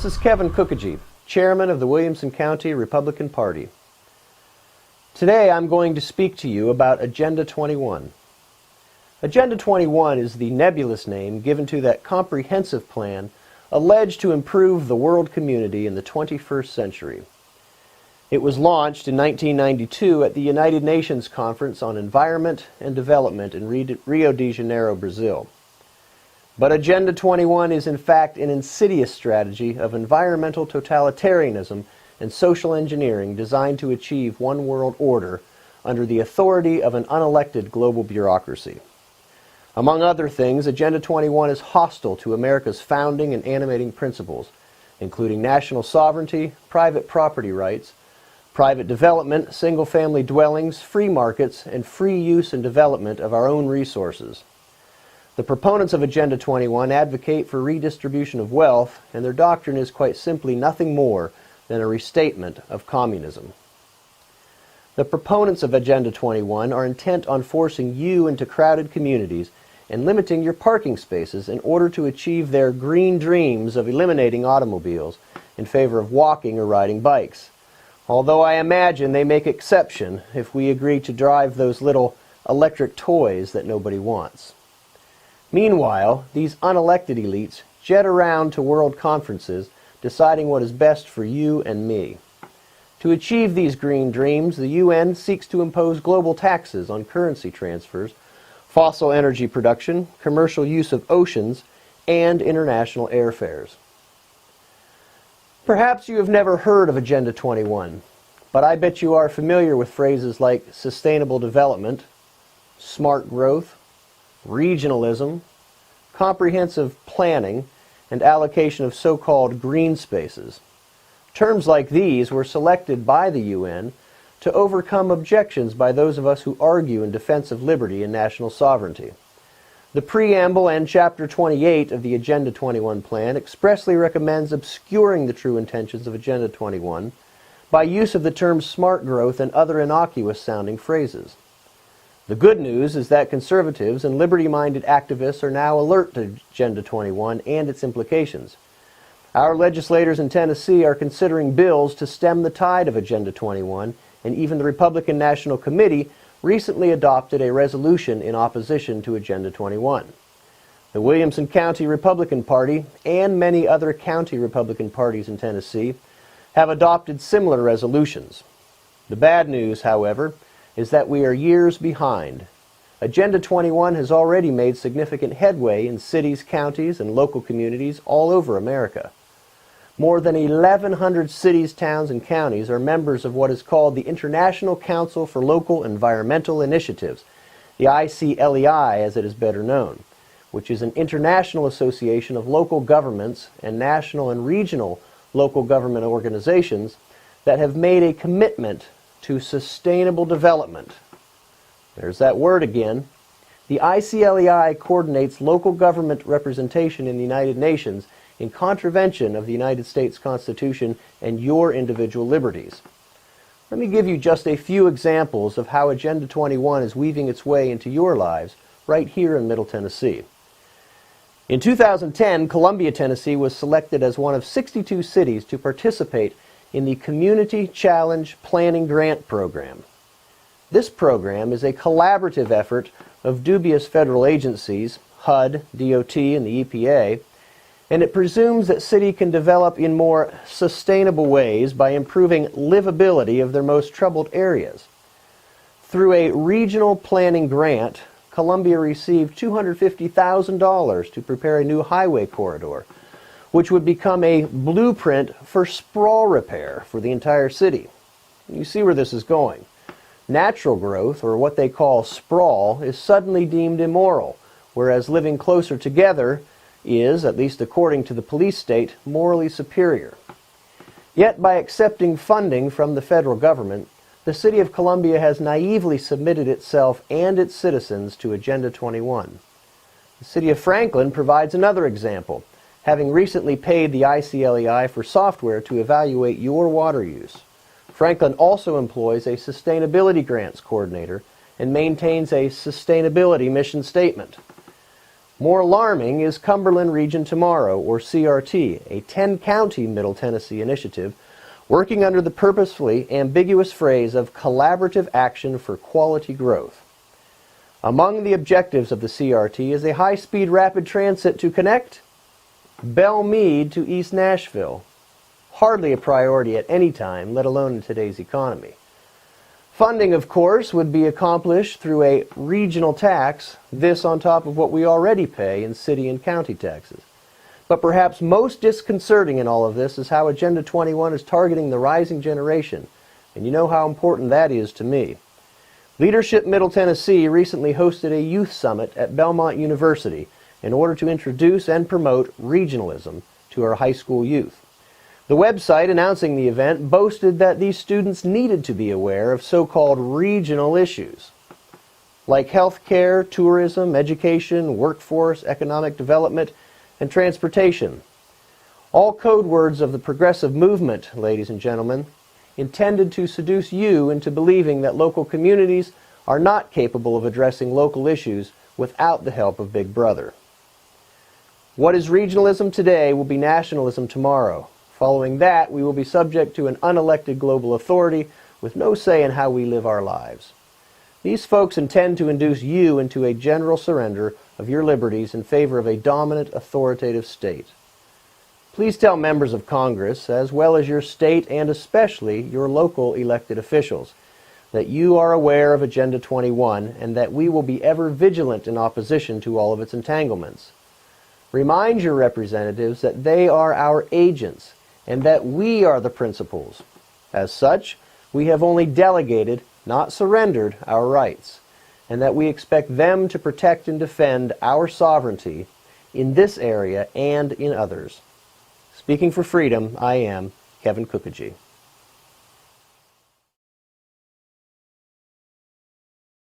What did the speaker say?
This is Kevin Kookogee, Chairman of the Williamson County Republican Party. Today I'm going to speak to you about Agenda 21. Agenda 21 is the nebulous name given to that comprehensive plan alleged to improve the world community in the 21st century. It was launched in 1992 at the United Nations Conference on Environment and Development in Rio de Janeiro, Brazil. But Agenda 21 is in fact an insidious strategy of environmental totalitarianism and social engineering designed to achieve one world order under the authority of an unelected global bureaucracy. Among other things, Agenda 21 is hostile to America's founding and animating principles, including national sovereignty, private property rights, private development, single-family dwellings, free markets, and free use and development of our own resources. The proponents of Agenda 21 advocate for redistribution of wealth, and their doctrine is quite simply nothing more than a restatement of communism. The proponents of Agenda 21 are intent on forcing you into crowded communities and limiting your parking spaces in order to achieve their green dreams of eliminating automobiles in favor of walking or riding bikes. Although I imagine they make exception if we agree to drive those little electric toys that nobody wants. Meanwhile, these unelected elites jet around to world conferences deciding what is best for you and me. To achieve these green dreams, the UN seeks to impose global taxes on currency transfers, fossil energy production, commercial use of oceans, and international airfares. Perhaps you have never heard of Agenda 21, but I bet you are familiar with phrases like sustainable development, smart growth, regionalism, comprehensive planning, and allocation of so-called green spaces. Terms like these were selected by the UN to overcome objections by those of us who argue in defense of liberty and national sovereignty. The preamble and Chapter 28 of the Agenda 21 plan expressly recommends obscuring the true intentions of Agenda 21 by use of the terms smart growth and other innocuous-sounding phrases. The good news is that conservatives and liberty-minded activists are now alert to Agenda 21 and its implications. Our legislators in Tennessee are considering bills to stem the tide of Agenda 21, and even the Republican National Committee recently adopted a resolution in opposition to Agenda 21. The Williamson County Republican Party and many other county Republican parties in Tennessee have adopted similar resolutions. The bad news, however, is that we are years behind. Agenda 21 has already made significant headway in cities, counties, and local communities all over America. More than 1,100 cities, towns, and counties are members of what is called the International Council for Local Environmental Initiatives, the ICLEI as it is better known, which is an international association of local governments and national and regional local government organizations that have made a commitment to sustainable development. There's that word again. The ICLEI coordinates local government representation in the United Nations in contravention of the United States Constitution and your individual liberties. Let me give you just a few examples of how Agenda 21 is weaving its way into your lives right here in Middle Tennessee. In 2010, Columbia, Tennessee was selected as one of 62 cities to participate in the Community Challenge Planning Grant Program. This program is a collaborative effort of dubious federal agencies, HUD, DOT, and the EPA, and it presumes that cities can develop in more sustainable ways by improving livability of their most troubled areas. Through a regional planning grant, Columbia received $250,000 to prepare a new highway corridor, which would become a blueprint for sprawl repair for the entire city. You see where this is going. Natural growth, or what they call sprawl, is suddenly deemed immoral, whereas living closer together is, at least according to the police state, morally superior. Yet by accepting funding from the federal government, the city of Columbia has naively submitted itself and its citizens to Agenda 21. The city of Franklin provides another example, having recently paid the ICLEI for software to evaluate your water use. Franklin also employs a sustainability grants coordinator and maintains a sustainability mission statement. More alarming is Cumberland Region Tomorrow, or CRT, a 10-county Middle Tennessee initiative working under the purposefully ambiguous phrase of collaborative action for quality growth. Among the objectives of the CRT is a high-speed rapid transit to connect Belle Meade to East Nashville. Hardly a priority at any time, let alone in today's economy. Funding, of course, would be accomplished through a regional tax, this on top of what we already pay in city and county taxes. But perhaps most disconcerting in all of this is how Agenda 21 is targeting the rising generation, and you know how important that is to me. Leadership Middle Tennessee recently hosted a youth summit at Belmont University in order to introduce and promote regionalism to our high school youth. The website announcing the event boasted that these students needed to be aware of so-called regional issues, like healthcare, tourism, education, workforce, economic development, and transportation. All code words of the progressive movement, ladies and gentlemen, intended to seduce you into believing that local communities are not capable of addressing local issues without the help of Big Brother. What is regionalism today will be nationalism tomorrow. Following that, we will be subject to an unelected global authority with no say in how we live our lives. These folks intend to induce you into a general surrender of your liberties in favor of a dominant, authoritative state. Please tell members of Congress, as well as your state and especially your local elected officials, that you are aware of Agenda 21 and that we will be ever vigilant in opposition to all of its entanglements. Remind your representatives that they are our agents and that we are the principals. As such, we have only delegated, not surrendered, our rights, and that we expect them to protect and defend our sovereignty in this area and in others. Speaking for freedom, I am Kevin Kookogee.